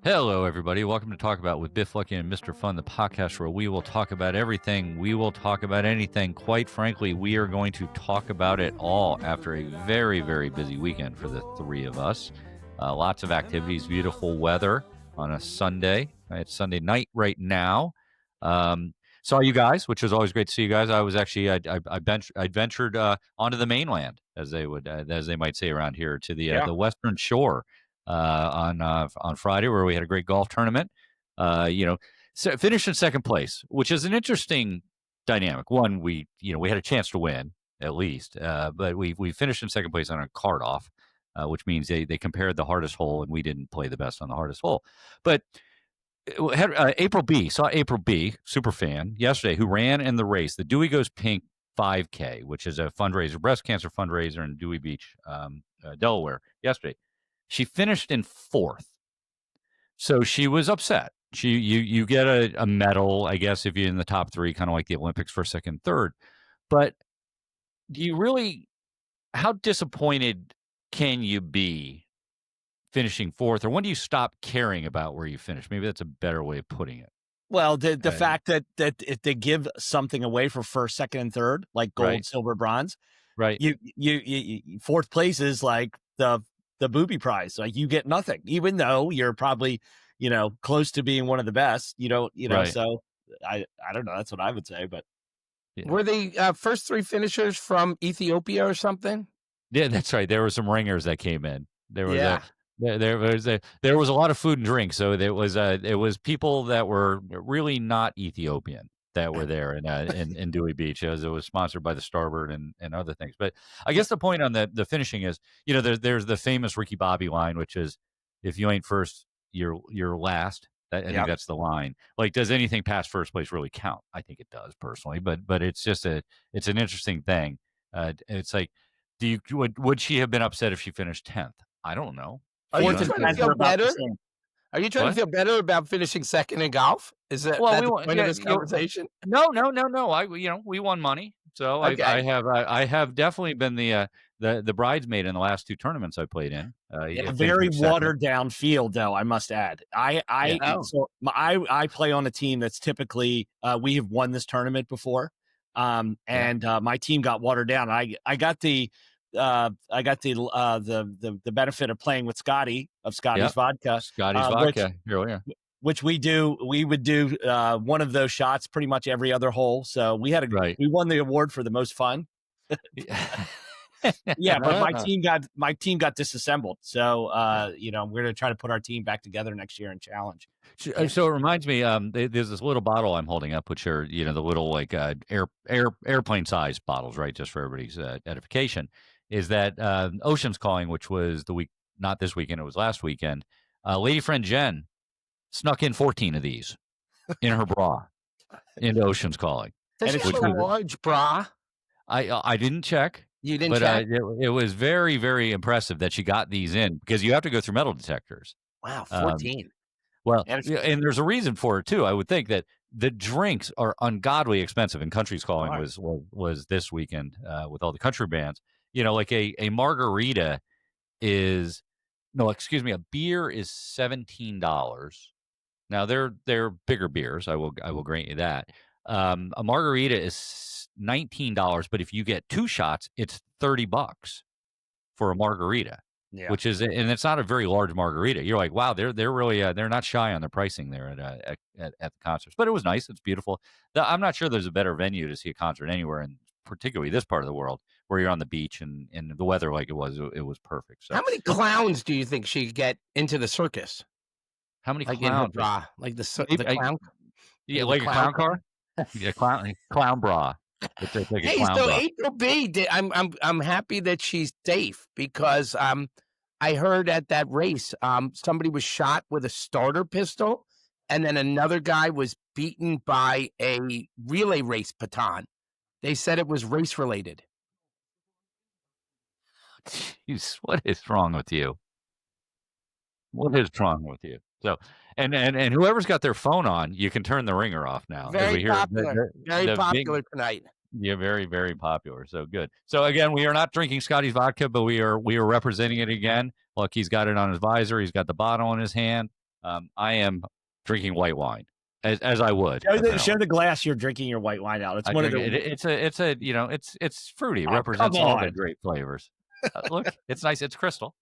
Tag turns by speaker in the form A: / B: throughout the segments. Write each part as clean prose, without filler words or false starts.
A: Hello, everybody. Welcome to Talk About with Biff, Lucky, and Mr. Fun, the podcast where we will talk about everything. We will talk about anything. Quite frankly, we are going to talk about it all after a very, very busy weekend for the three of us. Lots of activities, beautiful weather on a Sunday. It's Sunday night right now. Saw you guys, which was always great to see you guys. I was actually I ventured onto the mainland, as they might say around here, to the Western Shore. On Friday, where we had a great golf tournament. So finished in second place, which is an interesting dynamic. One, we had a chance to win at least, but we finished in second place on a card off, which means they compared the hardest hole, and we didn't play the best on the hardest hole. But had April B, super fan yesterday, who ran in the race, the Dewey Goes Pink 5K, which is a fundraiser, breast cancer fundraiser in Dewey Beach, Delaware, yesterday. She finished in fourth, so she was upset. You get a medal, I guess, if you're in the top three, kind of like the Olympics for second, third. But do you really? How disappointed can you be finishing fourth, or when do you stop caring about where you finish? Maybe that's a better way of putting it.
B: Well, the fact that if they give something away for first, second, and third, like gold,
A: Right.
B: silver, bronze,
A: right?
B: You fourth place is like the booby prize. Like you get nothing, even though you're probably, close to being one of the best. You don't,
A: Right.
B: So I don't know. That's what I would say. But
C: were the first three finishers from Ethiopia or something?
A: Yeah, that's right. There were some ringers that came in. There was there was a lot of food and drink. So it was people that were really not Ethiopian that were there in Dewey Beach. It was sponsored by the Starboard and other things. But I guess the point on the finishing is, there's the famous Ricky Bobby line, which is, if you ain't first, you're last. I think that's the line. Like, does anything past first place really count? I think it does personally, but it's just it's an interesting thing. It's like, would she have been upset if she finished 10th? I don't know.
C: Are you trying to feel better? Are you trying to feel better about finishing second in golf? Is that the point of this conversation?
A: No. We won money, so okay. I have definitely been the bridesmaid in the last two tournaments I played in.
B: Very watered down field, though, I must add. I play on a team that's typically we have won this tournament before, and my team got watered down. I got the benefit of playing with Scotty of Scotty's Vodka.
A: Scotty's Vodka,
B: which we would do one of those shots pretty much every other hole. So we we won the award for the most fun. Yeah, but my team got disassembled. So we're going to try to put our team back together next year and challenge.
A: So it reminds me, there's this little bottle I'm holding up, which are the little like airplane size bottles, right? Just for everybody's edification. Is that Ocean's Calling, which was not this weekend, it was last weekend. Lady friend Jen snuck in 14 of these in her bra into Ocean's Calling.
C: Does she have a large bra?
A: I didn't check.
C: You didn't check?
A: It was very, very impressive that she got these in, because you have to go through metal detectors.
C: Wow, 14.
A: And there's a reason for it too. I would think that the drinks are ungodly expensive, and Country's Calling was this weekend with all the country bands. Like a margarita is a beer is $17. Now they're bigger beers. I will grant you that. A margarita is $19, but if you get two shots, it's $30 for a margarita. Yeah. Which is, and it's not a very large margarita. You're like, wow, they're really they're not shy on their pricing there at the concerts. But it was nice. It's beautiful. I'm not sure there's a better venue to see a concert anywhere, and particularly this part of the world, where you're on the beach and the weather like it was perfect. So,
C: how many clowns do you think she could get into the circus?
A: How many
C: clowns? Like the clown?
A: Yeah, like a clown car. Yeah, clown bra.
C: Hey, so April B, I'm happy that she's safe, because I heard at that race somebody was shot with a starter pistol, and then another guy was beaten by a relay race baton. They said it was race related.
A: Jeez, what is wrong with you? What is wrong with you? So, and whoever's got their phone on, you can turn the ringer off now.
C: Very popular. Very popular tonight.
A: Yeah, very, very popular. So good. So again, we are not drinking Scotty's vodka, but we are representing it again. Look, he's got it on his visor. He's got the bottle in his hand. I am drinking white wine, as I would.
B: Show the glass you're drinking your white wine out. It's one of the.
A: It's a it's fruity. It
B: Oh,
A: represents
B: come
A: all the
B: on.
A: great flavors. Look, it's nice. It's crystal.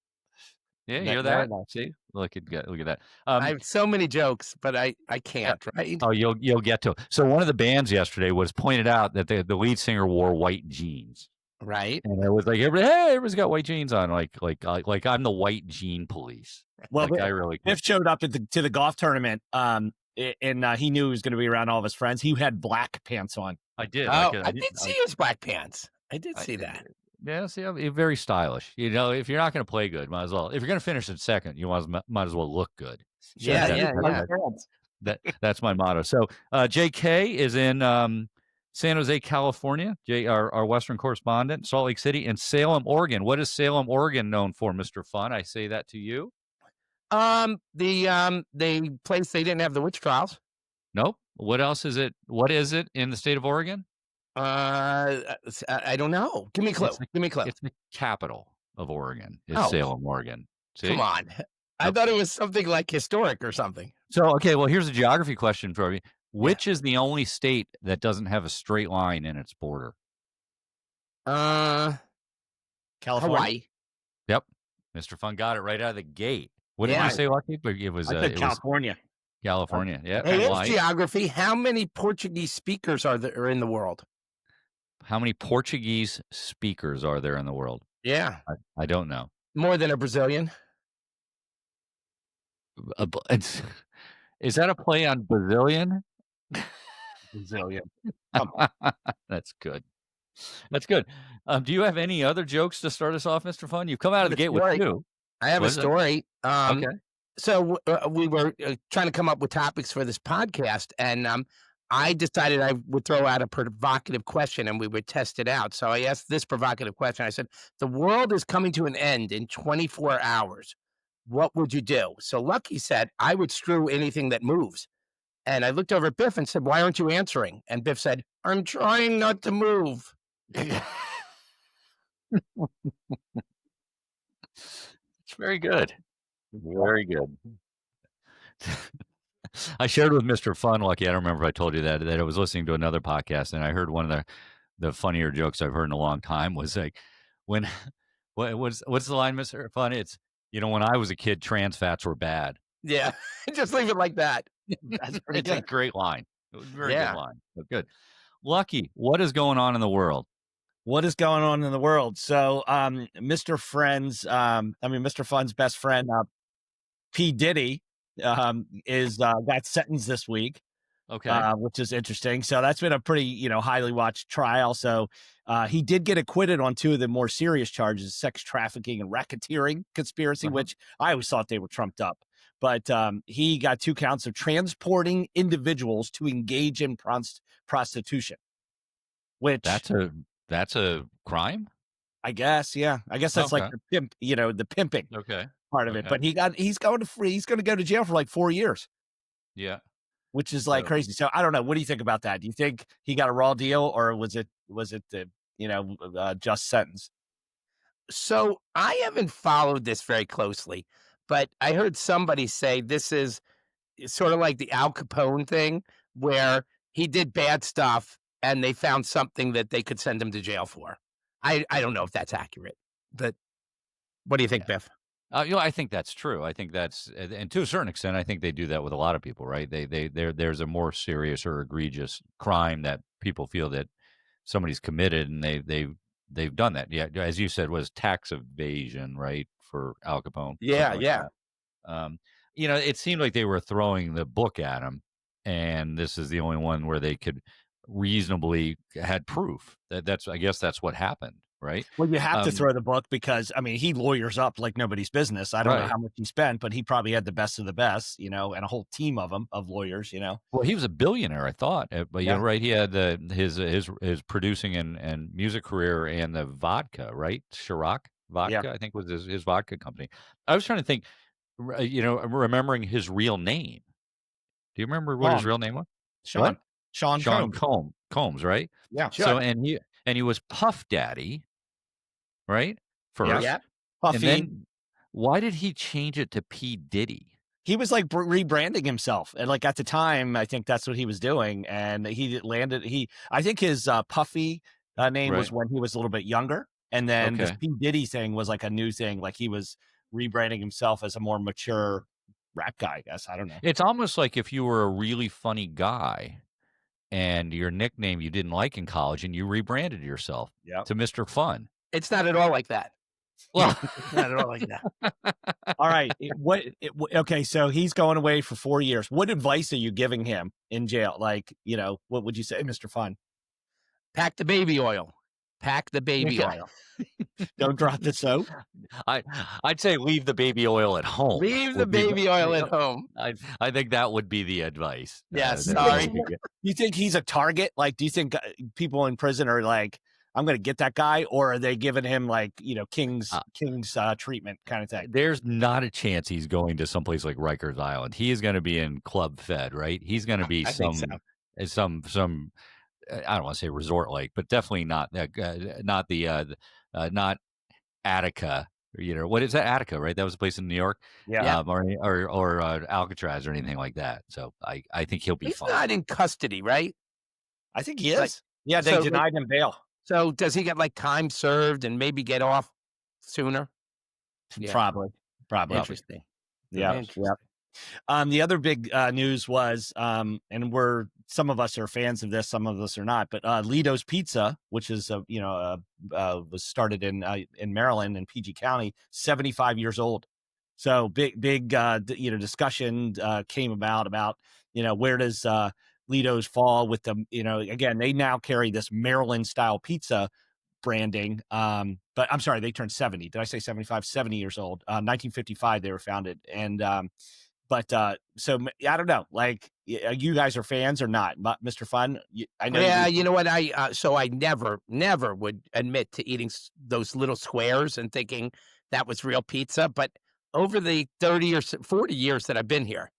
A: Yeah, you hear
B: Very
A: that?
B: nice.
A: See, look at that.
C: I have so many jokes, but I can't. Right?
A: Oh, you'll get to it. So one of the bands yesterday was pointed out that the lead singer wore white jeans.
C: Right.
A: And I was like, hey, everybody's got white jeans on, like I'm the white jean police.
B: Well,
A: like, I really
B: Biff showed up to the golf tournament, and he knew he was going to be around all of his friends. He had black pants on.
A: I did.
C: Oh, I did see his black pants. I did see that.
A: Yeah, see, I'm very stylish. You know, if you're not going to play good, might as well. If you're going to finish in second, you might as well look good. So that's my motto. So JK is in San Jose, California. Our Western correspondent, Salt Lake City, and Salem, Oregon. What is Salem, Oregon known for, Mr. Fun? I say that to you.
C: The place they didn't have the witch trials.
A: Nope. What else is it? What is it in the state of Oregon?
C: I don't know. Give me a clue. Give me a clue.
A: It's the capital of Oregon. It's Salem, Oregon. See?
C: Come on. I thought it was something like historic or something.
A: So, okay, well, here's a geography question for you. Which is the only state that doesn't have a straight line in its border?
B: California.
C: Hawaii.
A: Yep. Mr. Fun got it right out of the gate. What did you say, Lucky? But it was
B: California.
A: California. Yeah.
C: Hey, it's geography. How many Portuguese speakers are there in the world?
A: How many Portuguese speakers are there in the world?
C: Yeah.
A: I don't know.
C: More than a Brazilian?
A: Is that a play on Brazilian?
C: Brazilian.
A: That's good. That's good. Do you have any other jokes to start us off, Mr. Fun? You've come out of the gate with two.
C: I have a story.
A: Okay.
C: So we were trying to come up with topics for this podcast, and I decided I would throw out a provocative question, and we would test it out. So I asked this provocative question. I said, the world is coming to an end in 24 hours. What would you do? So Lucky said, I would screw anything that moves. And I looked over at Biff and said, why aren't you answering? And Biff said, I'm trying not to move.
A: It's very good. Very good. I shared with Mr. Fun, Lucky, I don't remember if I told you that I was listening to another podcast, and I heard one of the funnier jokes I've heard in a long time was like, what's the line, Mr. Fun? It's, when I was a kid, trans fats were bad.
C: Yeah, just leave it like that. That's
A: it's a great line. It was a very good line. But good. Lucky, what is going on in the world?
B: What is going on in the world? So, Mr. Fun's best friend, P-Diddy, is got sentenced this week.
A: Okay.
B: Which is interesting. So that's been a pretty, highly watched trial. So he did get acquitted on two of the more serious charges, sex trafficking and racketeering conspiracy, which I always thought they were trumped up. But he got 2 counts of transporting individuals to engage in prostitution. Which
A: that's a crime?
B: I guess, yeah. I guess that's like the pimp, the pimping part of it. But he's going to go to jail for like 4 years.
A: Yeah.
B: Which is like crazy. So I don't know. What do you think about that? Do you think he got a raw deal, or was it the just sentence?
C: So I haven't followed this very closely, but I heard somebody say this is sort of like the Al Capone thing, where he did bad stuff and they found something that they could send him to jail for. I don't know if that's accurate, but what do you think, Biff?
A: I think that's true. I think and to a certain extent, I think they do that with a lot of people, right? There's a more serious or egregious crime that people feel that somebody's committed, and they've done that. Yeah, as you said, was tax evasion, right, for Al Capone?
C: Yeah.
A: It seemed like they were throwing the book at him, and this is the only one where they could reasonably had proof. I guess that's what happened. Right.
B: Well, you have to throw the book because, he lawyers up like nobody's business. I don't know how much he spent, but he probably had the best of the best, and a whole team of them, of lawyers,
A: Well, he was a billionaire, I thought. But you're right. He had his producing and music career and the vodka, right? Ciroc Vodka, I think was his vodka company. I was trying to think, remembering his real name. Do you remember what his real name was?
B: Sean. Sean
A: Combs, right?
B: Yeah.
C: Sure.
A: So and he was Puff Daddy, right? First,
C: Yeah.
B: Puffy.
A: and then why did he change it to P-Diddy?
B: He was like rebranding himself, and like at the time, I think that's what he was doing, and he landed. I think his Puffy name was when he was a little bit younger, and then this P-Diddy thing was like a new thing, like he was rebranding himself as a more mature rap guy, I guess. I don't know.
A: It's almost like if you were a really funny guy and your nickname you didn't like in college and you rebranded yourself to Mr. Fun.
C: It's not at all like that.
A: Well,
C: it's not at all like that.
B: All right. Okay, so he's going away for 4 years. What advice are you giving him in jail? Like, what would you say, Mr. Fun?
C: Pack the baby oil. Pack the baby oil.
B: Don't drop the soap.
A: I'd say leave the baby oil at home.
C: Leave the baby oil at home.
A: I think that would be the advice.
C: Yes. Sorry.
B: You think he's a target? Like, do you think people in prison are like, I'm going to get that guy, or are they giving him like, King's treatment kind of thing?
A: There's not a chance he's going to someplace like Rikers Island. He is going to be in Club Fed, right? He's going to be some I don't want to say resort like, but definitely not Attica. What is that? Attica, right? That was a place in New York.
B: Yeah.
A: Or Alcatraz or anything like that. So I think he'll be fine.
C: He's not in custody, right?
B: I think he is. They denied him bail.
C: So does he get like time served and maybe get off sooner?
B: Yeah. Probably.
C: Interesting.
B: Yeah.
C: Interesting.
B: Yeah. The other big news was, and some of us are fans of this, some of us are not, but Ledo's Pizza, which is was started in Maryland in PG County, 75 years old. So big discussion came about where does Ledo's fall with the again, they now carry this Maryland style pizza branding. But I'm sorry, they turned 70. Did I say 75? 70 years old. 1955 they were founded, and but so I don't know, like, you guys are fans or not, Mr. Fun? I know.
C: Yeah, you know what? So I never would admit to eating those little squares and thinking that was real pizza. But over the 30 or 40 years that I've been here,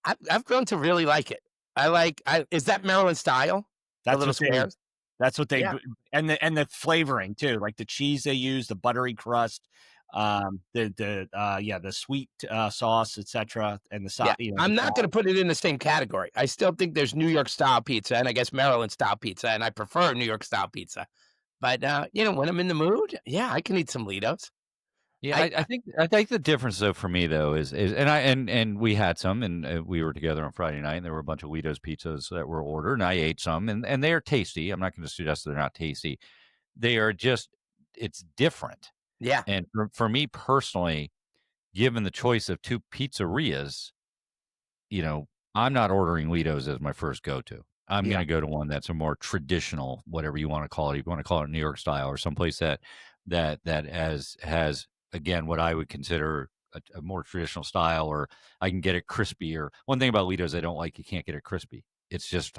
C: I've grown to really like it. Is that Maryland style?
B: That's
C: the little squares.
B: That's what they and the flavoring too, like the cheese they use, the buttery crust. The sweet sauce, etc., and the sauce.
C: I'm not going to put it in the same category. I still think there's New York style pizza, and I guess Maryland style pizza, and I prefer New York style pizza. But when I'm in the mood, I can eat some Ledo's.
A: Yeah, I think the difference though for me though is and we had some, and we were together on Friday night, and there were a bunch of Ledo's pizzas that were ordered, and I ate some, and they are tasty. I'm not going to suggest they're not tasty. They are just, it's different.
C: Yeah.
A: And for me personally, given the choice of two pizzerias, I'm not ordering Ledo's as my first go-to. I'm going to go to one that's a more traditional, whatever you want to call it. You want to call it New York style, or someplace that has again what I would consider a more traditional style, or I can get it crispy. Or one thing about Ledo's I don't like, you can't get it crispy. It's just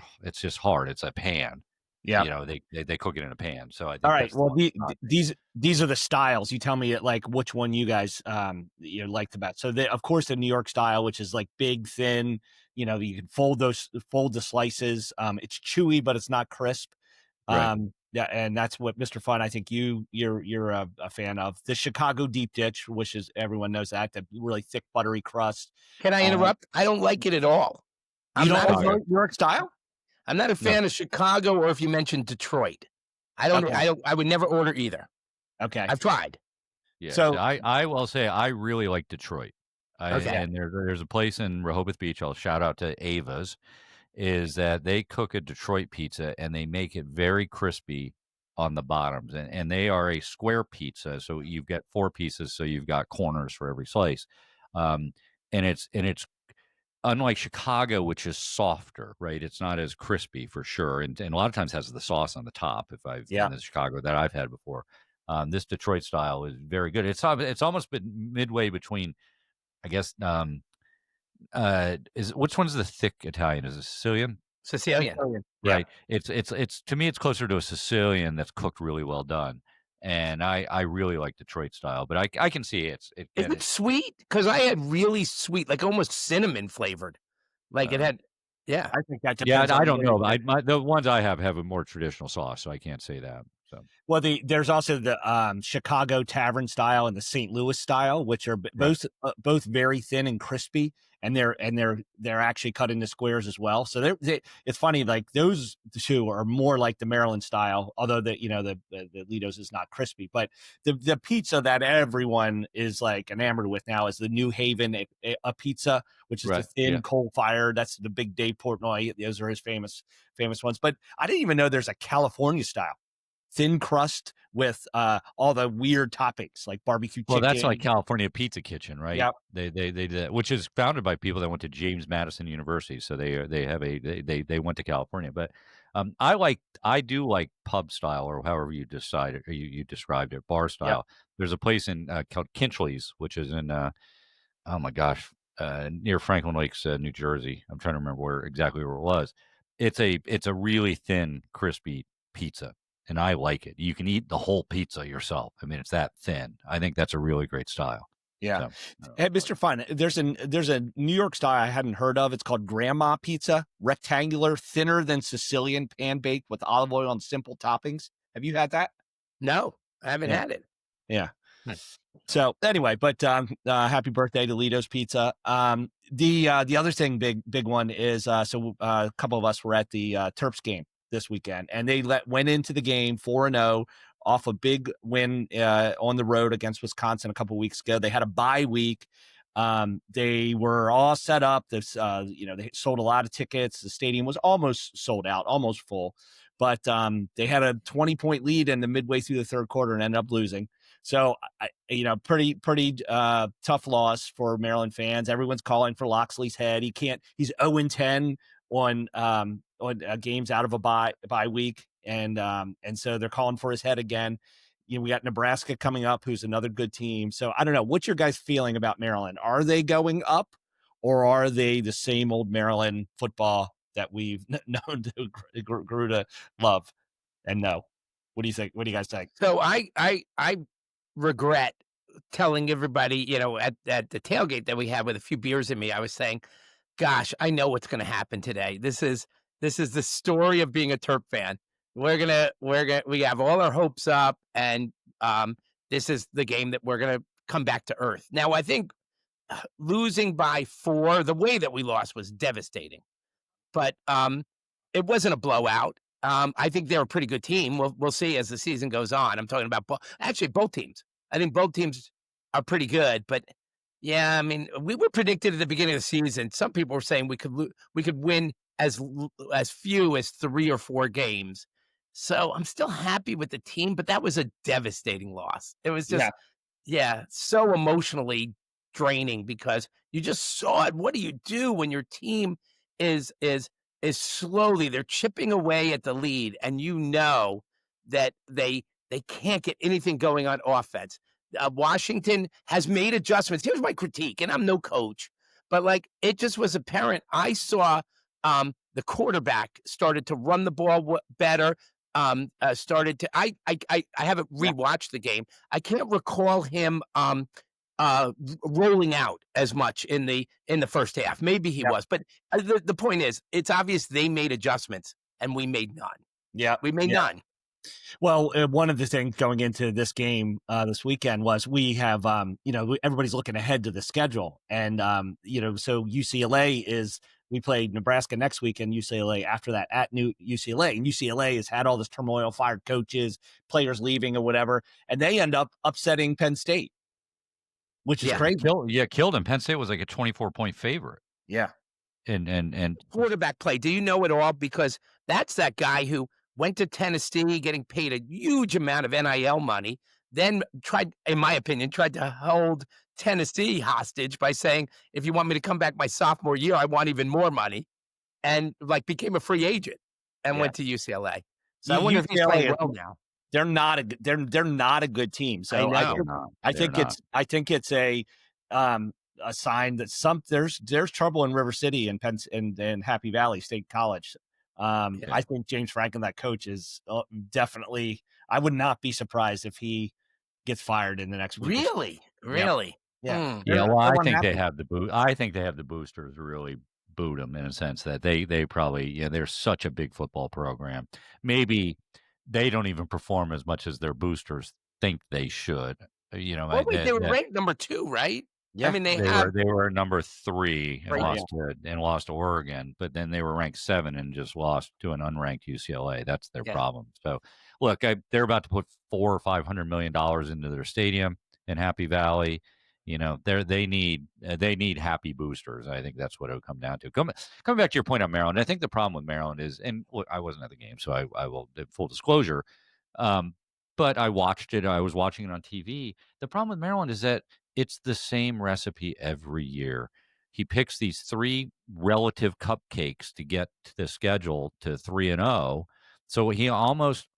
A: hard. It's a pan.
B: Yeah,
A: they cook it in a pan. So I think
B: all right. Well, these are the styles. You tell me like which one you guys like the best. So of course the New York style, which is like big, thin. You can fold the slices. It's chewy, but it's not crisp.
A: Right.
B: Yeah, and that's what Mr. Fun, I think you're a fan of. The Chicago deep dish, which is, everyone knows that really thick buttery crust.
C: Can I interrupt? I don't like it at all.
B: You don't like New York style?
C: I'm not a fan of Chicago, or if you mentioned Detroit. I don't. Okay. I would never order either.
B: Okay,
C: I've tried.
A: Yeah, so I will say I really like Detroit.
C: Okay.
A: And there's a place in Rehoboth Beach, I'll shout out to Ava's, is that they cook a Detroit pizza and they make it very crispy on the bottoms, and they are a square pizza, so you've got 4 pieces, so you've got corners for every slice, and it's unlike Chicago, which is softer, right? It's not as crispy for sure, and a lot of times has the sauce on the top. If I've been to Chicago that I've had before, this Detroit style is very good. It's almost been midway between, I guess. Which one's the thick Italian? Is it Sicilian?
C: Sicilian,
A: right? Yeah. It's to me, it's closer to a Sicilian that's cooked really well done. And I really like Detroit style, but I can see
C: Is it sweet? Because I had really sweet, like almost cinnamon flavored. Like it had. Yeah.
B: I think that
A: Yeah,
B: depends on
A: I
B: the
A: don't know.
B: area.
A: The ones I have a more traditional sauce, so I can't say that. So
B: Well, there's also the Chicago Tavern style and the St. Louis style, which are both very thin and crispy, and they're actually cut into squares as well. So it's funny, like those two are more like the Maryland style, although the Ledo's is not crispy. But the pizza that everyone is like enamored with now is the New Haven a pizza, which is the thin coal fire. That's the big Dave Portnoy. Those are his famous ones. But I didn't even know there's a California style thin crust with all the weird toppings like barbecue chicken.
A: Well, that's like California Pizza Kitchen, right?
B: Yep.
A: They did that, which is founded by people that went to James Madison University, so they went to California. But I do like pub style, or however you decide it, or you described it, bar style. Yep. There's a place in called Kinchley's, which is in oh my gosh, near Franklin Lakes, New Jersey. I'm trying to remember exactly where it was. It's a really thin, crispy pizza. And I like it. You can eat the whole pizza yourself. I mean, it's that thin. I think that's a really great style.
B: Yeah. So, hey, Mr. Fun, there's a New York style I hadn't heard of. It's called Grandma Pizza, rectangular, thinner than Sicilian, pan baked with olive oil and simple toppings. Have you had that?
C: No, I haven't had it.
B: Yeah. So anyway, but happy birthday to Ledo's Pizza. The other thing, big one is a couple of us were at the Terps game this weekend, and they went into the game 4-0 off a big win on the road against Wisconsin a couple of weeks ago. They had a bye week. They were all set up. This, they sold a lot of tickets. The stadium was almost sold out, almost full, but they had a 20-point lead in the midway through the third quarter and ended up losing. So, pretty tough loss for Maryland fans. Everyone's calling for Loxley's head. He's 0-10 on games out of a bye week, and so they're calling for his head again. We got Nebraska coming up, who's another good team. So I don't know. What's your guys' feeling about Maryland? Are they going up, or are they the same old Maryland football that we've known to grew to love and know? What do you think? What do you guys think?
C: So I regret telling everybody, at the tailgate that we had with a few beers in me, I was saying, gosh, I know what's going to happen today. This is the story of being a Terp fan. We have all our hopes up, and this is the game that we're going to come back to earth. Now, I think losing by 4, the way that we lost was devastating, but it wasn't a blowout. I think they're a pretty good team. We'll see as the season goes on. I'm talking about both teams. I think both teams are pretty good, but yeah, I mean, we were predicted at the beginning of the season. Some people were saying we could win as few as 3 or 4 games. So I'm still happy with the team, but that was a devastating loss. It was just, so emotionally draining because you just saw it. What do you do when your team is slowly, they're chipping away at the lead, and that they can't get anything going on offense. Washington has made adjustments. Here's my critique, and I'm no coach, but it just was apparent. I saw the quarterback started to run the ball better. I haven't rewatched the game. I can't recall him rolling out as much in the first half. Maybe he was, but the point is, it's obvious they made adjustments and we made none.
B: Yeah,
C: we made none.
B: Well, one of the things going into this game this weekend was we have, everybody's looking ahead to the schedule. And, so we play Nebraska next week and UCLA after that at New UCLA. And UCLA has had all this turmoil, fired coaches, players leaving or whatever. And they end up upsetting Penn State, which is crazy.
A: Killed him. Penn State was like a 24-point favorite.
B: Yeah.
A: And
C: quarterback play. Do you know it all? Because that's that guy who went to Tennessee getting paid a huge amount of NIL money, then in my opinion, tried to hold Tennessee hostage by saying, if you want me to come back my sophomore year, I want even more money, and became a free agent and went to UCLA. So I wonder if he's playing well now.
B: They're not a good team. So I think it's a sign that there's trouble in River City and Happy Valley State College. I think James Franklin, that coach, is definitely. I would not be surprised if he gets fired in the next week.
C: Really?
B: Yeah.
A: Yeah. Well, I think they have the boosters really booed them in a sense that they probably they're such a big football program. Maybe they don't even perform as much as their boosters think they should.
C: Well, wait, they were ranked number 2, right? I
B: Yeah.
C: mean,
A: they were number 3 and
C: Right.
A: lost to Oregon, but then they were ranked 7 and just lost to an unranked UCLA. That's their problem. So, look, they're about to put $400 or $500 million into their stadium in Happy Valley. They need happy boosters. I think that's what it would come down to. Coming back to your point on Maryland, I think the problem with Maryland is, and look, I wasn't at the game, so I will, full disclosure, but I watched it. I was watching it on TV. The problem with Maryland is that it's the same recipe every year. He picks these 3 relative cupcakes to get to the schedule to 3-0. So he almost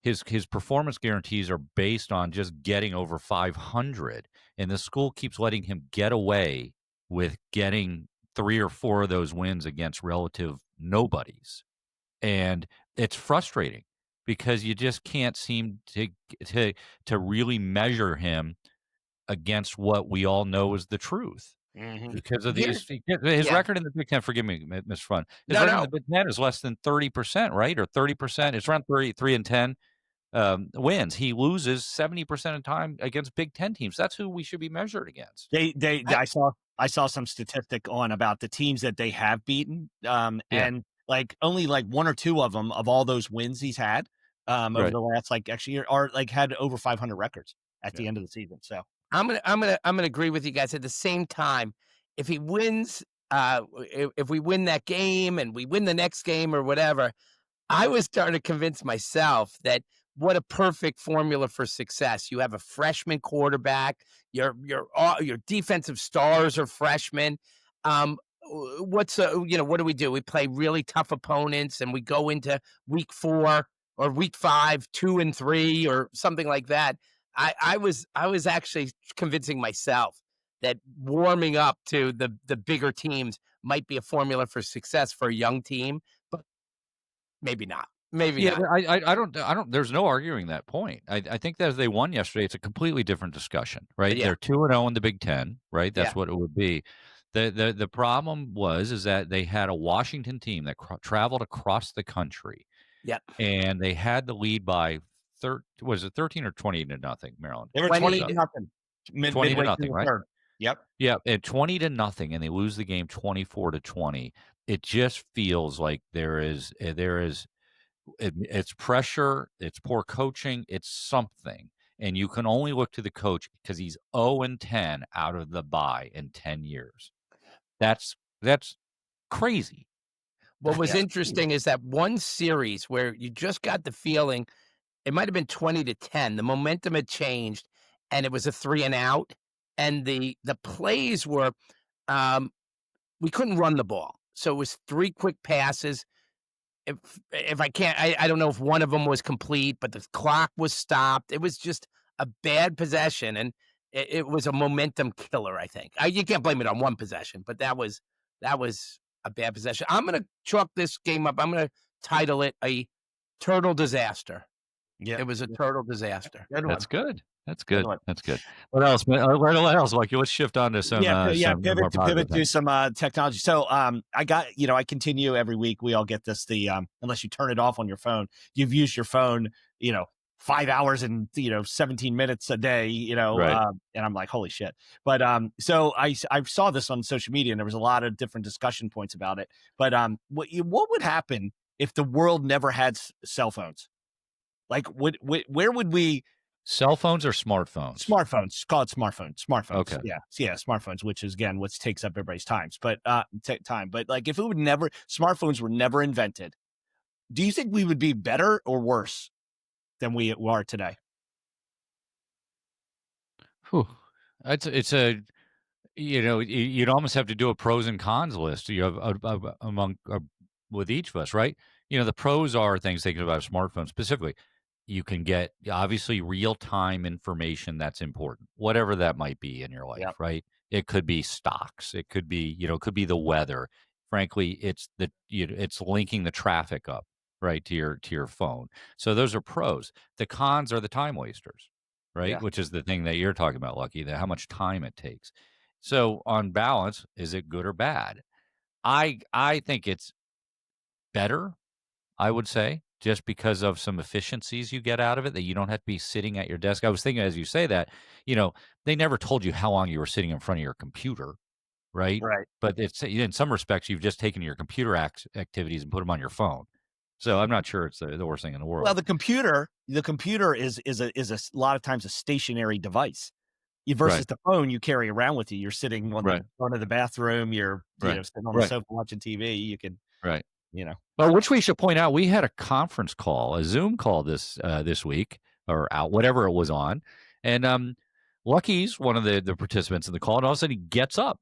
A: his performance guarantees are based on just getting over 500, and the school keeps letting him get away with getting 3 or 4 of those wins against relative nobodies. And it's frustrating because you just can't seem to really measure him against what we all know is the truth.
B: Mm-hmm.
A: Because of his record in the Big Ten, forgive me, Mr. Fun. His record in the Big Ten is less than 30%, right? Or 30%. It's around 3-10 wins. He loses 70% of the time against Big Ten teams. That's who we should be measured against.
B: I saw some statistic on about the teams that they have beaten, and only 1 or 2 of them, of all those wins he's had over the last actually are had over 500 records at the end of the season. So
C: I'm gonna agree with you guys. At the same time, if he wins, if we win that game and we win the next game or whatever, I was starting to convince myself that what a perfect formula for success. You have a freshman quarterback. Your defensive stars are freshmen. What do we do? We play really tough opponents, and we go into week 4 or week 5, 2-3, or something like that. I was actually convincing myself that warming up to the bigger teams might be a formula for success for a young team, but maybe not. Maybe not.
A: I don't. There's no arguing that point. I think that as they won yesterday, it's a completely different discussion, right?
C: Yeah.
A: They're 2-0 in the Big Ten, right? That's what it would be. The problem is that they had a Washington team that traveled across the country.
C: Yep.
A: And they had the lead by 13 or 20-0, Maryland?
B: They were 20-0.
A: 20-0, right?
B: Yep.
A: Yeah, at 20-0, and they lose the game 24-20. It just feels like it's pressure, it's poor coaching, it's something. And you can only look to the coach because he's 0-10 out of the bye in 10 years. That's crazy.
C: What was interesting is that one series where you just got the feeling it might have been 20-10. The momentum had changed, and it was a 3-and-out. And the plays were, we couldn't run the ball, so it was 3 quick passes. If I can't, I don't know if one of them was complete, but the clock was stopped. It was just a bad possession, and it was a momentum killer. I think you can't blame it on one possession, but that was a bad possession. I'm going to chalk this game up. I'm going to title it a turtle disaster.
B: Yeah,
C: it was a turtle disaster.
A: That's good. That's good. That's good. What else? What else? Let's shift on to some.
B: Pivot to some technology. So I got I continue every week. We all get this. Unless you turn it off on your phone, you've used your phone 5 hours and 17 minutes a day.
A: Right.
B: And I'm like, holy shit. But so I saw this on social media, and there was a lot of different discussion points about it. But what would happen if the world never had cell phones? Like, where would we?
A: Cell phones or smartphones?
B: Smartphones. Call it smartphones. Smartphones.
A: Okay.
B: Yeah, smartphones, which is again what takes up everybody's time. But like, if smartphones were never invented, do you think we would be better or worse than we are today?
A: Whew. It's a you'd almost have to do a pros and cons list. You have with each of us, right? The pros are things thinking about a smartphone specifically. You can get obviously real-time information that's important, whatever that might be in your life, right? It could be stocks, it could be the weather. Frankly, it's linking the traffic up, right, to your phone. So those are pros. The cons are the time wasters, right?
B: Yeah.
A: Which is the thing that you're talking about, Lucky, that how much time it takes. So on balance, is it good or bad? I think it's better, I would say, just because of some efficiencies you get out of it that you don't have to be sitting at your desk. I was thinking as you say that, they never told you how long you were sitting in front of your computer, right?
B: Right.
A: But it's in some respects you've just taken your computer activities and put them on your phone. So I'm not sure it's the worst thing in the world.
B: Well, the computer is a lot of times a stationary device. Versus the phone you carry around with you. You're sitting on the front of the bathroom. You're sitting on the sofa watching TV. You can
A: Well, which we should point out, we had a conference call, a Zoom call this week or out whatever it was on, and Lucky's one of the participants in the call, and all of a sudden he gets up,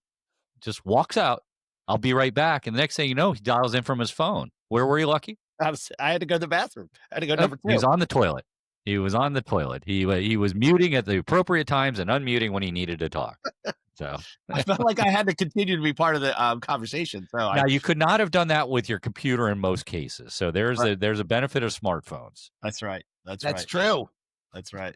A: just walks out. I'll be right back, and the next thing you know, he dials in from his phone. Where were you, Lucky?
B: I had to go to the bathroom. I had to go number 2.
A: He was on the toilet. He was on the toilet. He was muting at the appropriate times and unmuting when he needed to talk. So
B: I felt like I had to continue to be part of the conversation. So
A: now you could not have done that with your computer in most cases. So there's a benefit of smartphones.
B: That's right. That's
C: true.
B: That's right.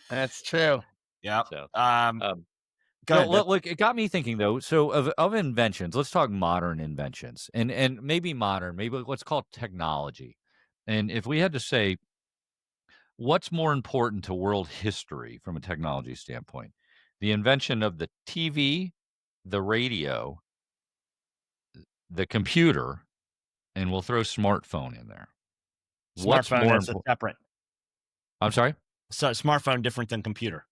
C: That's true.
B: Yeah.
A: So,
B: look,
A: it got me thinking though. So of inventions, let's talk modern inventions and maybe modern, maybe let's call it technology. And if we had to say, what's more important to world history from a technology standpoint? The invention of the TV, the radio, the computer, and we'll throw smartphone in there.
B: Smartphone is separate.
A: I'm sorry?
B: So smartphone different than computer.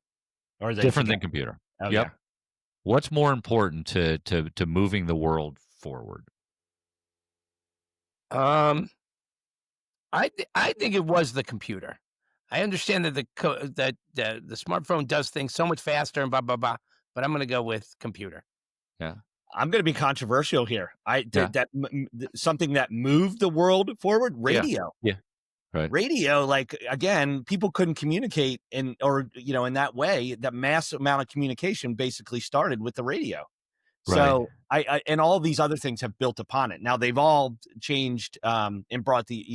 B: Or is it
A: different than computer?
B: Oh,
A: yep.
B: Yeah.
A: What's more important to moving the world forward?
C: I think it was the computer. I understand that the smartphone does things so much faster and blah blah blah, but I'm going to go with computer.
A: Yeah,
B: I'm going to be controversial here. Something that moved the world forward. Radio.
A: Yeah. Right.
B: Radio, like again, people couldn't communicate in that way. That mass amount of communication basically started with the radio. So I and all these other things have built upon it. Now they've all changed and brought the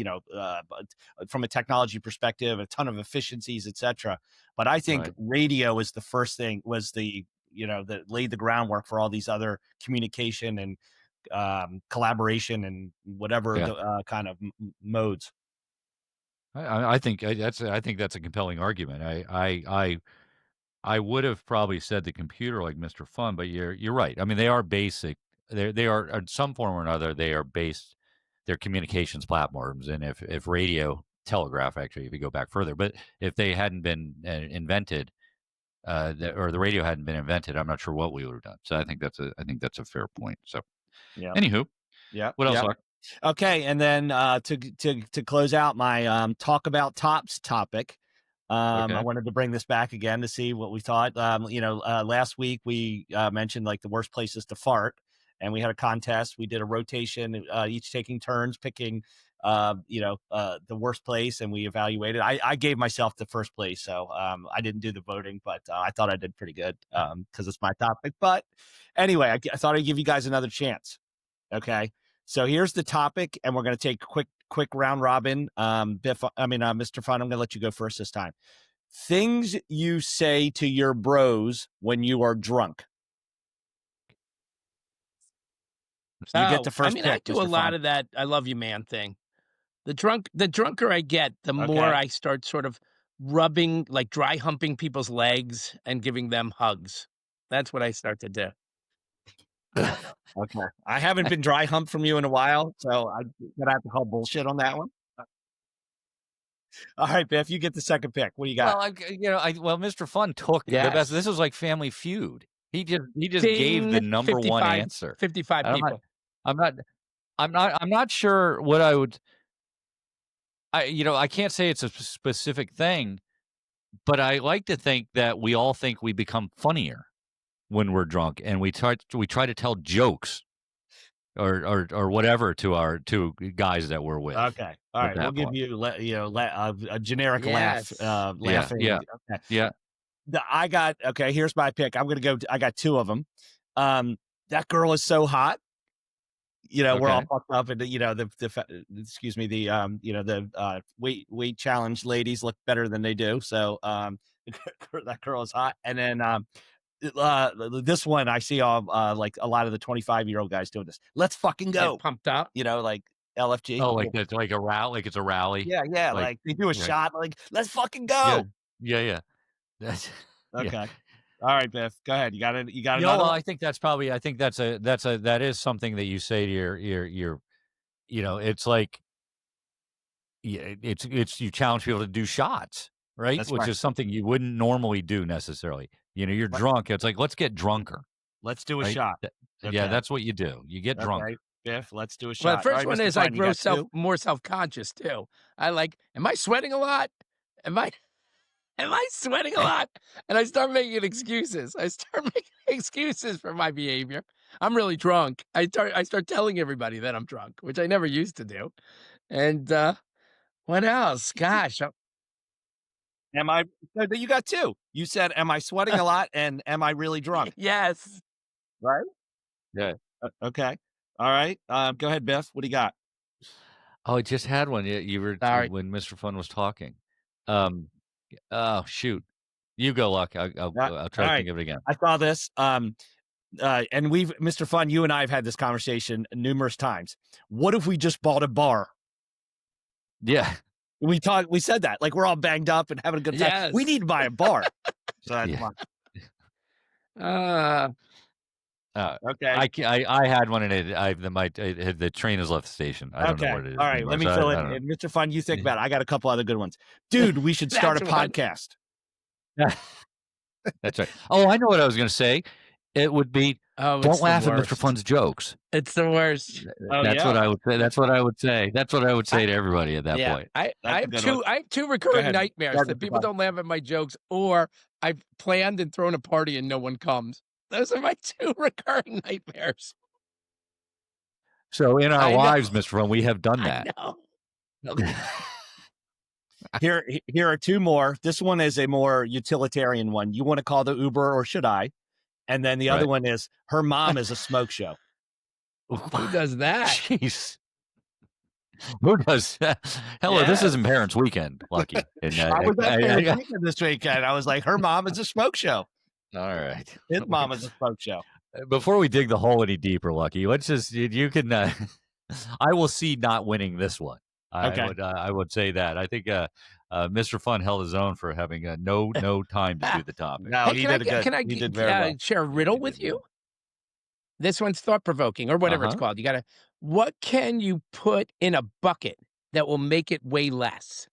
B: from a technology perspective, a ton of efficiencies, etc. But I think radio is the first thing, was that laid the groundwork for all these other communication and collaboration and whatever the kind of modes.
A: I think that's a compelling argument. I would have probably said the computer like Mr. Fun, but you're right. I mean, they are basic. They are in some form or another. They are based. They're communications platforms, and if radio, telegraph, actually, if you go back further, but if they hadn't been invented, or the radio hadn't been invented, I'm not sure what we would have done. So I think that's a fair point. So, anywho, what else? Mark?
B: Okay, and then to close out my talk about tops topic. I wanted to bring this back again to see what we thought. Last week we mentioned like the worst places to fart, and we had a contest. We did a rotation, each taking turns picking, the worst place, and we evaluated. I gave myself the first place, so I didn't do the voting, but I thought I did pretty good because it's my topic. But anyway, I thought I'd give you guys another chance. Okay, so here's the topic, and we're going to take quick round robin. Biff, Mr. Fun, I'm going to let you go first this time. Things you say to your bros when you are drunk. You get the first pick,
C: I do
B: Mr.
C: a lot
B: Fun.
C: of that I love you man thing. The drunker I get, the more I start sort of rubbing, like dry humping people's legs and giving them hugs. That's what I start to do.
B: Okay. I haven't been dry humped from you in a while, so I'm gonna have to call bullshit on that one. All right, Biff, you get the second pick. What do you got?
A: Well, Mr. Fun took the best. This was like Family Feud. He just gave the number one answer.
C: 55 people.
A: I'm not sure what I would. I can't say it's a specific thing, but I like to think that we all think we become funnier when we're drunk, and we try to tell jokes or whatever to guys that we're with.
B: Okay, all right, we'll give you a generic laugh. Laughing.
A: Yeah.
B: Okay.
A: Yeah.
B: I got here's my pick. I'm gonna go. I got two of them. That girl is so hot. We're all fucked up, and the weight challenge ladies look better than they do. So that girl is hot, and then This one I see like a lot of the 25-year-old guys doing this. Let's fucking go.
C: Get pumped up.
B: Like LFG.
A: Oh, like it's like a rally. Like it's a rally.
B: Yeah. Like they do a shot. Like let's fucking go.
A: Yeah. That's
B: okay.
A: Yeah.
B: All right, Biff. Go ahead. You got it. You got it.
A: No, I think that's probably. I think that is something that you say to your. It's like. Yeah, it's you challenge people to do shots, right? Which is something you wouldn't normally do necessarily. You're drunk. It's like, let's get drunker.
B: Let's do a shot.
A: Yeah, that's what you do. You get drunk.
B: Right, Biff, let's do a shot.
C: Well, the first one is I grow more self-conscious too. I like, am I sweating a lot? Am I sweating a lot? And I start making excuses. For my behavior. I'm really drunk. I start telling everybody that I'm drunk, which I never used to do. And what else? Gosh.
B: You got two. You said, am I sweating a lot? And am I really drunk?
C: Yes.
B: Right?
A: Yeah.
B: Okay. All right. Go ahead, Biff. What do you got?
A: Oh, I just had one. You were when Mr. Fun was talking. Oh, shoot. You go, Luck. I'll try to think of it again.
B: I saw this. And Mr. Fun, you and I have had this conversation numerous times. What if we just bought a bar?
A: Yeah.
B: We said that. Like, we're all banged up and having a good time.
C: Yes.
B: We need to buy a bar. So that's
A: okay. I had one, and the train has left the station. I don't know what it is.
B: All right, let me fill it in. Mr. Fun, you think about it. I got a couple other good ones. Dude, we should start a podcast.
A: That's right. Oh, I know what I was going to say. It would be, don't laugh at Mr. Fun's jokes.
C: It's the worst.
A: That's what I would say. That's what I would say. That's what I would say to everybody at that point.
C: I have two recurring nightmares that people don't laugh at my jokes, or I've planned and thrown a party and no one comes. Those are my two recurring nightmares.
A: So in our lives, Mr. Fun, we have done that.
C: I know.
B: Here are two more. This one is a more utilitarian one. You want to call the Uber, or should I? And then the other one is, her mom is a smoke show.
C: Who does that?
A: Jeez. Who does that? Hello, this isn't Parents' Weekend, Lucky. And,
B: I was at Parents' Weekend this weekend. I was like, her mom is a smoke show.
A: All right.
B: His mom is a smoke show.
A: Before we dig the hole any deeper, Lucky, let's just, you can, I will see not winning this one. I would say that. I think Mr. Fun held his own for having no time to do the topic.
B: No, he did good.
C: Can I share a riddle with you? This one's thought-provoking, or whatever it's called. What can you put in a bucket that will make it weigh less?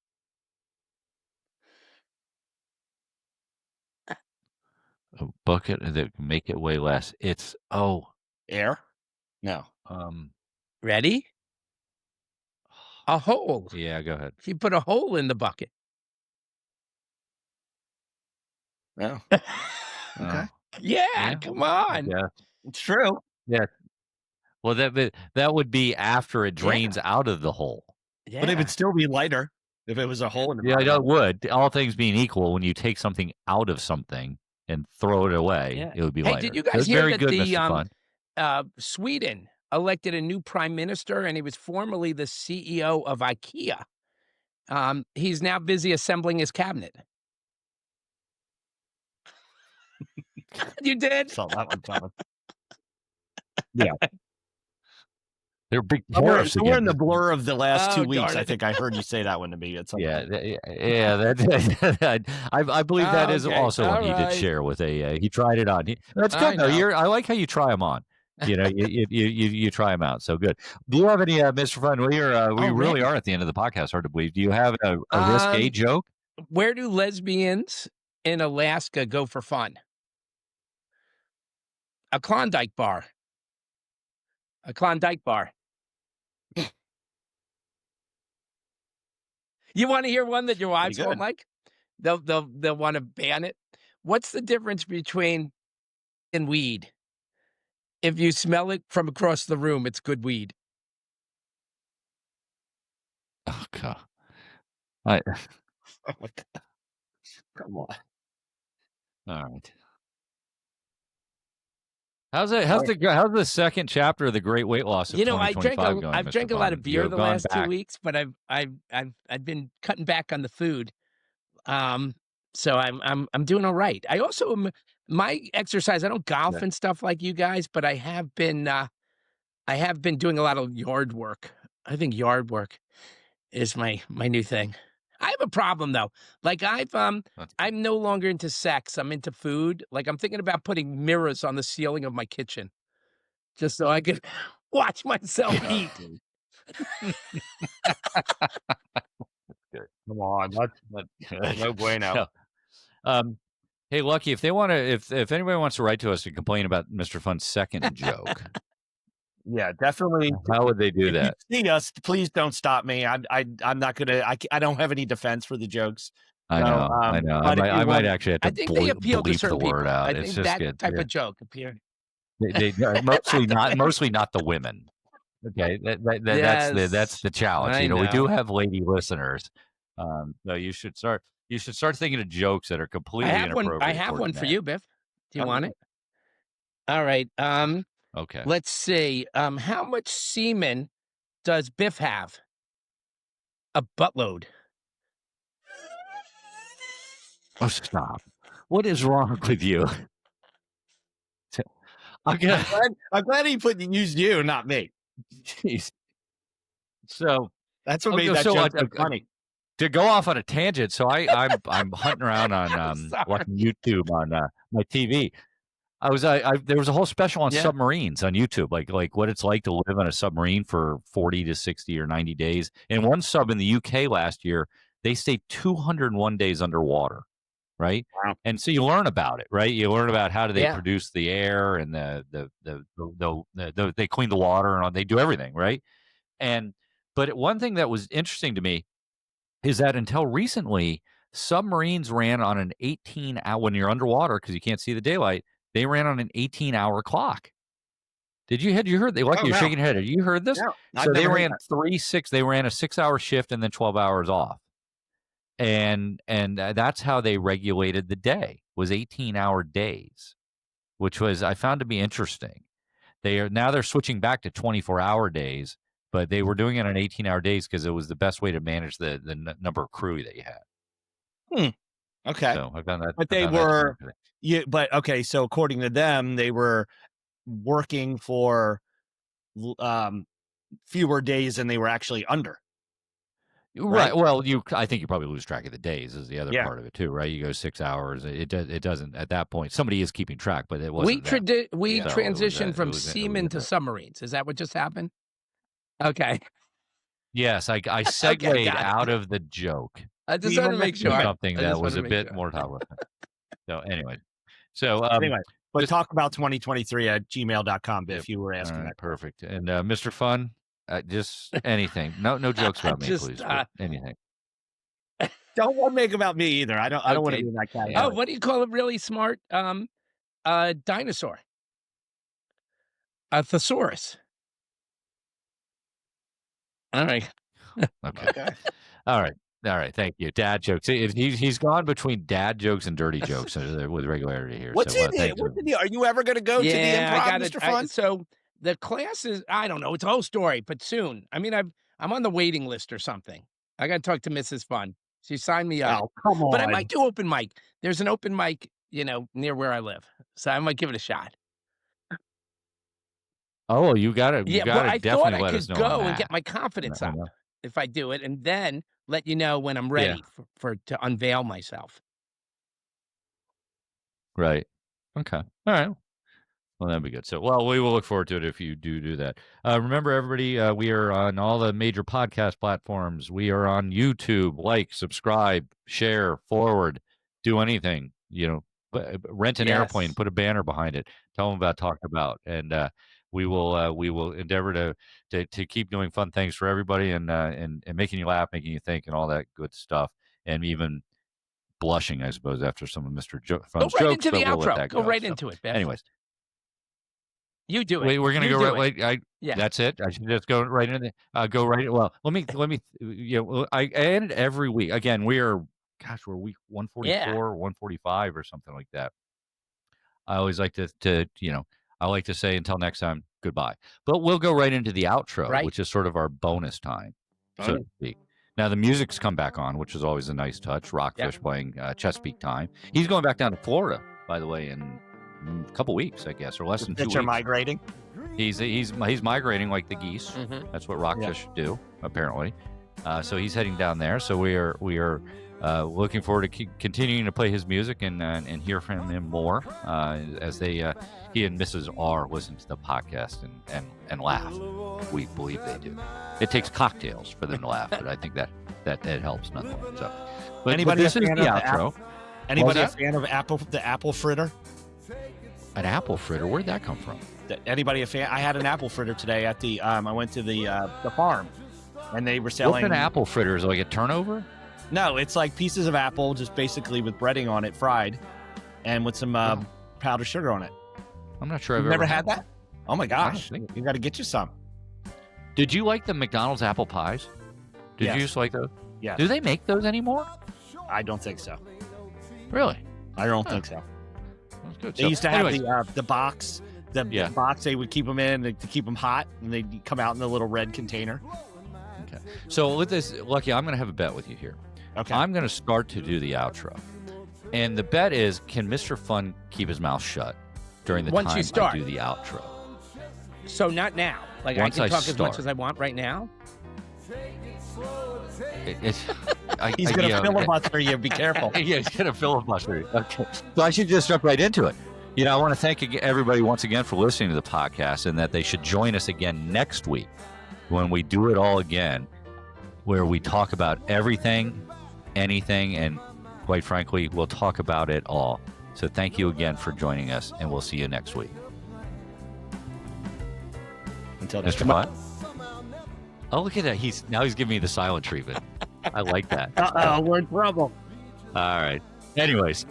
A: A bucket that can make it weigh less. It's
B: air? No.
C: Ready? A hole.
A: Yeah, go ahead.
C: You put a hole in the bucket.
B: No.
A: Okay.
C: Yeah, come on.
A: Yeah,
B: it's true.
A: Yeah. Well, that would be after it drains out of the hole.
C: Yeah.
B: But it would still be lighter if it was a hole in the bucket.
A: Yeah, it would. All things being equal, when you take something out of something and throw it away, it would be lighter.
C: Hey, did you guys hear that Sweden elected a new prime minister, and he was formerly the CEO of IKEA? He's now busy assembling his cabinet. You did?
B: Saw that one coming.
A: Yeah. They're big.
B: We're in the blur of the last 2 weeks. I think I heard you say that one to me at some point.
A: I believe that is also one he did share with he tried it on. That's good though. I like how you try them on. You try them out. So good. Do you have any, Mr. Fun? We really are at the end of the podcast, hard to believe. Do you have a risque joke?
C: Where do lesbians in Alaska go for fun? A Klondike bar. A Klondike bar. You want to hear one that your wives won't like? They'll want to ban it. What's the difference between and weed? If you smell it from across the room, it's good weed.
A: Oh God!
B: Come on.
A: All right. How's the second chapter of the Great Weight Loss of 2025 going?
C: I've drank a lot of beer the last 2 weeks, but I've been cutting back on the food. So I'm doing all right. I also am my exercise, I don't golf and stuff like you guys, but I have been doing a lot of yard work. I think yard work is my new thing. I have a problem though. Like I'm no longer into sex. I'm into food. Like I'm thinking about putting mirrors on the ceiling of my kitchen just so I can watch myself eat.
B: Come on, that's no bueno.
A: Hey, Lucky, if they want to, if anybody wants to write to us and complain about Mr. Fun's second joke,
B: yeah, definitely.
A: How would they do that?
B: If you see us, please don't stop me. I'm not gonna. I don't have any defense for the jokes.
A: I know. I might actually have to.
C: I think they appeal to certain
A: the word
C: people.
A: out.
C: I think that type of joke appeared.
A: They mostly not the women. Okay, that's the challenge. You know, we do have lady listeners, so you should start thinking of jokes that are completely inappropriate.
C: I have one for you, Biff. Do you want it? All right.
A: Okay.
C: Let's see. How much semen does Biff have? A buttload.
A: Oh, stop! What is wrong with you?
B: I'm glad he used you, not me.
A: Jeez. So
B: that's what made that joke so funny.
A: To go off on a tangent, so I'm hunting around on watching YouTube on my TV. There was a whole special on submarines on YouTube, like what it's like to live on a submarine for 40 to 60 or 90 days. And one sub in the UK last year, they stayed 201 days underwater, right?
B: Wow.
A: And so you learn about it, right? You learn about how do they produce the air and they clean the water and they do everything, right? But one thing that was interesting to me is that until recently, submarines ran on an 18-hour, when you're underwater because you can't see the daylight, they ran on an 18-hour clock. You heard? You're shaking your head. Have you heard this?
B: No,
A: so they ran they ran a 6-hour shift and then 12 hours off. And that's how they regulated the day, was 18-hour days, which I found to be interesting. They're switching back to 24-hour days, but they were doing it on 18-hour days because it was the best way to manage the number of crew that you had.
B: Okay.
A: So I found that.
B: But but okay. So according to them, they were working for fewer days than they were actually under.
A: Right. Well, I think you probably lose track of the days is the other part of it too, right? You go 6 hours. It doesn't at that point. Somebody is keeping track, but it wasn't.
C: We transitioned from seamen to submarines. Is that what just happened? Okay.
A: Yes, I segued out of the joke.
C: I just wanted to make sure
A: something that was a bit more topical. So anyway,
B: but talk about 2023 at gmail.com if you were asking that.
A: Perfect. And Mr. Fun, just anything. No jokes about me, please. Anything.
B: Don't make about me either. I don't want to be in that category.
C: Oh, what do you call a really smart dinosaur? A thesaurus. All right.
A: Okay. All right. Thank you. Dad jokes. He's gone between dad jokes and dirty jokes with regularity here.
B: What's in it? Are you ever going to go to the improv, Mr. Fun?
C: So the class is, I don't know. It's a whole story, but soon. I mean, I'm on the waiting list or something. I got to talk to Mrs. Fun. She signed me up.
B: Oh, come on.
C: But I might do open mic. There's an open mic, near where I live. So I might give it a shot.
A: Oh, you got to definitely let us know.
C: I thought I could go and get my confidence up if I do it, and then let you know when I'm ready to unveil myself.
A: Right. Okay. All right. Well, that'd be good. So, we will look forward to it if you do that. Remember, everybody, we are on all the major podcast platforms. We are on YouTube. Like, subscribe, share, forward, do anything. Rent an airplane, put a banner behind it. Tell them about Talk About, and we will endeavor to keep doing fun things for everybody and making you laugh, making you think, and all that good stuff, and even blushing, I suppose, after some of Mr. Fun's jokes.
C: Go right into the outro. Go right into it, Beth.
A: Anyways.
C: You do it.
A: Wait, we're gonna go right. That's it. I should just go right in. Go right. Well, let me. I end every week. Again, we're week 144, 145, or something like that. I always like to I like to say until next time, goodbye. But we'll go right into the outro, which is sort of our bonus time, so to speak. Now the music's come back on, which is always a nice touch. Rockfish playing Chesapeake Time. He's going back down to Florida by the way, in a couple weeks, I guess, or less than 2 weeks.
B: Pitcher migrating.
A: He's migrating like the geese.
C: Mhm.
A: That's what rockfish do, apparently. So he's heading down there. So we are looking forward to continuing to play his music and hear from him more as he and Mrs. R listen to the podcast and laugh. We believe they do. It takes cocktails for them to laugh, but I think that it helps nonetheless. So, but this is the outro.
B: Anybody a fan of the apple fritter?
A: An apple fritter? Where'd that come from?
B: Anybody a fan? I had an apple fritter today at the. I went to the farm, and they were selling.
A: What's an apple fritter? Is it like a turnover?
B: No, it's like pieces of apple, just basically with breading on it, fried, and with some powdered sugar on it.
A: I'm not sure
B: You've never had that. Oh my gosh, you got to get you some.
A: Did you like the McDonald's apple pies? Did you just like those?
B: Yeah.
A: Do they make those anymore?
B: I don't think so.
A: Really?
B: I don't think so.
A: That's good.
B: They used to have the box. The box they would keep them in to keep them hot, and they'd come out in the little red container.
A: Okay. So with this, Lucky, I'm going to have a bet with you here.
B: Okay.
A: I'm going to start to do the outro. And the bet is, can Mr. Fun keep his mouth shut during the time I do the outro?
C: So not now. Like
A: Once
C: I can talk
A: start.
C: as much as I want right now?
B: He's going to filibuster you. Be careful.
A: Yeah, he's going to filibuster you. Okay. So I should just jump right into it. You know, I want to thank everybody once again for listening to the podcast, and that they should join us again next week when we do it all again, where we talk about everything, anything, and quite frankly, we'll talk about it all. So thank you again for joining us, and we'll see you next week.
B: Until
A: Mr. Fun? Oh, look at that. He's giving me the silent treatment. I like that.
B: Uh-oh, we're in trouble.
A: All right. Anyways,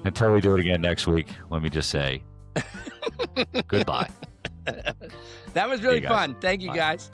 A: until we do it again next week, let me just say goodbye.
C: That was really fun. Thank you, guys.